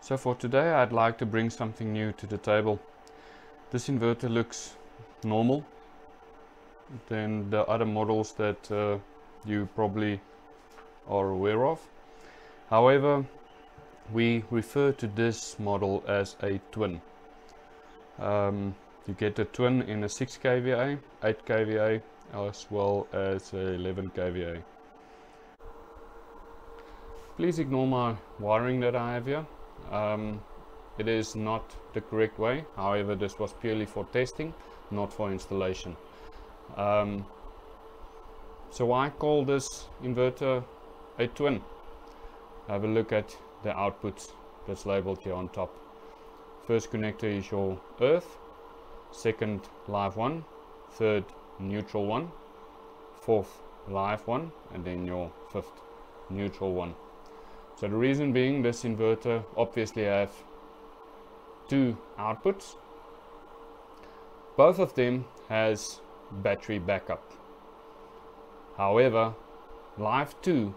So for today I'd like to bring something new to the table. This inverter looks normal than the other models that you probably are aware of. However, we refer to this model as a twin. You get a twin in a 6 kVA, 8 kVA as well as 11 kVA. Please ignore my wiring that I have here. It is not the correct way. However, this was purely for testing, not for installation. So I call this inverter a twin. Have a look at the outputs that's labeled here on top. First connector is your earth, second live one, third neutral one, fourth live one, and then your fifth neutral one. So the reason being, this inverter obviously have two outputs. Both of them has battery backup. However, live 2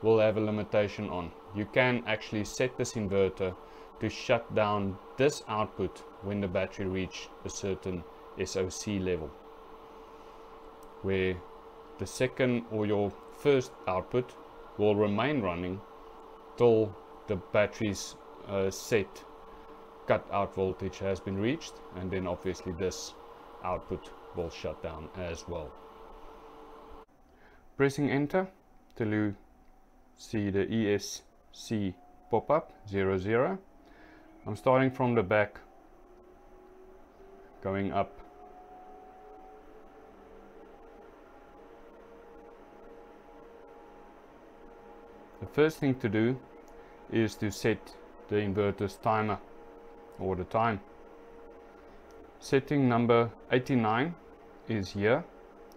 will have a limitation on. You can actually set this inverter to shut down this output when the battery reach a certain SOC level, where the second or your first output will remain running till the battery's set cut out voltage has been reached, and then obviously this output will shut down as well. Pressing enter till you see the ESC pop up 00. I'm starting from the back, going up. The first thing to do is to set the inverter's timer or the time. Setting number 89 is year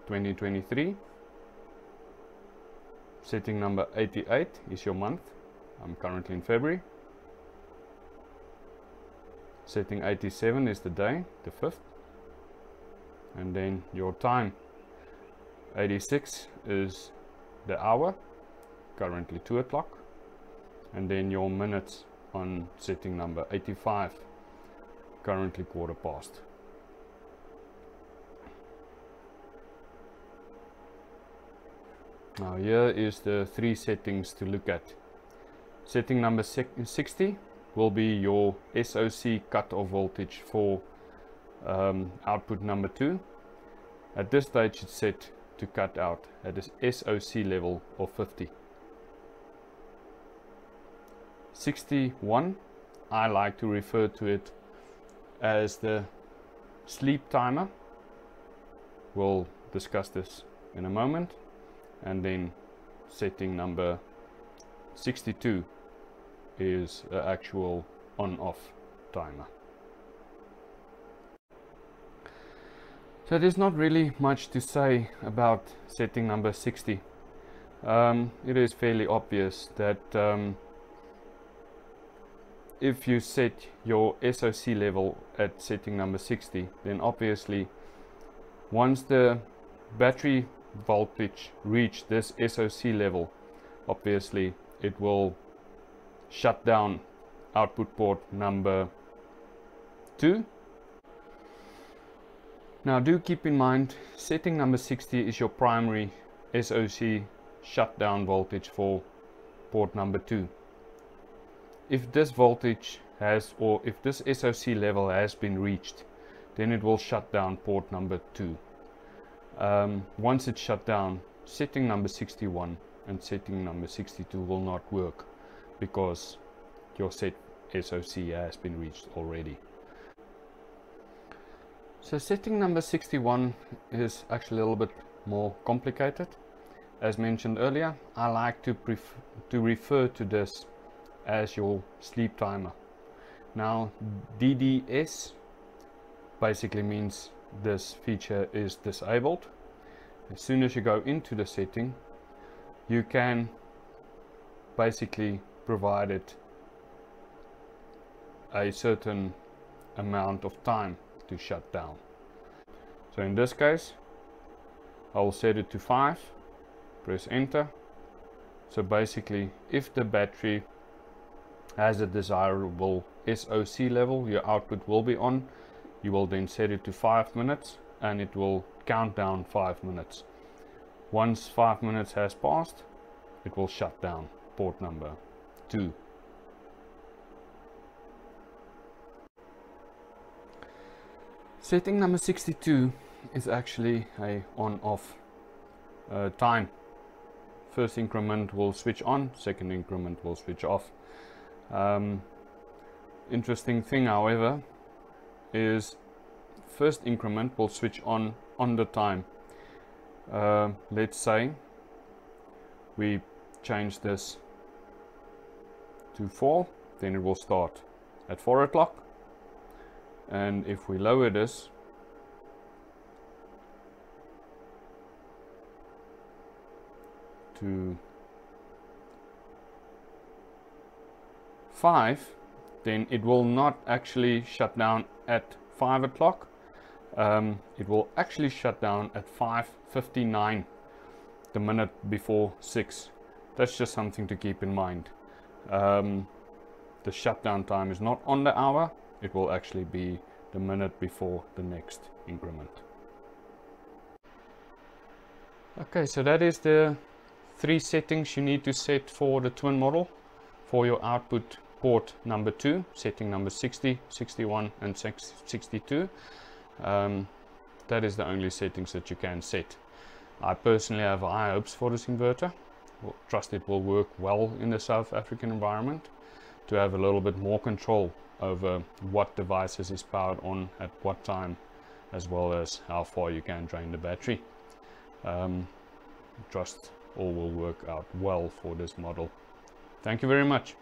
2023. Setting number 88 is your month. I'm currently in February. Setting 87 is the day, the 5th. And then your time. 86 is the hour, currently 2 o'clock. And then your minutes on setting number 85, currently 1/4 past. Now here is the 3 settings to look at. Setting number 60 will be your SOC cutoff voltage for output number 2. At this stage it's set to cut out at a SOC level of 50. 61, I like to refer to it as the sleep timer. We'll discuss this in a moment. And then setting number 62 is an actual on-off timer. So there's not really much to say about setting number 60. It is fairly obvious that if you set your SOC level at setting number 60, then obviously once the battery voltage reach this SOC level, obviously it will shut down output port number 2. Now do keep in mind, setting number 60 is your primary SOC shutdown voltage for port number 2. If this voltage has, or if this SOC level has been reached, then it will shut down port number 2. Once it's shut down, setting number 61 and setting number 62 will not work because your set SOC has been reached already. So setting number 61 is actually a little bit more complicated. As mentioned earlier, I like to refer to this as your sleep timer. Now DDS basically means this feature is disabled. As soon as you go into the setting, you can basically provide it a certain amount of time to shut down. So in this case, I'll set it to 5, press enter. So basically, if the battery has a desirable SOC level, your output will be on. You will then set it to 5 minutes and it will count down 5 minutes. Once 5 minutes has passed, it will shut down port number 2. Setting number 62 is actually a on-off time. First increment will switch on, second increment will switch off. Interesting thing, however, is first increment will switch on the time. Let's say we change this to 4, then it will start at 4 o'clock. And if we lower this to 5, then it will not actually shut down at 5 o'clock. It will actually shut down at 5:59, the minute before 6. That's just something to keep in mind. The shutdown time is not on the hour, it will actually be the minute before the next increment. Okay, so that is the 3 settings you need to set for the twin model for your output port number 2, setting number 60, 61 and 62. That is the only settings that you can set. I personally have high hopes for this inverter. Trust it will work well in the South African environment, to have a little bit more control over what devices is powered on at what time, as well as how far you can drain the battery. Trust all will work out well for this model. Thank you very much.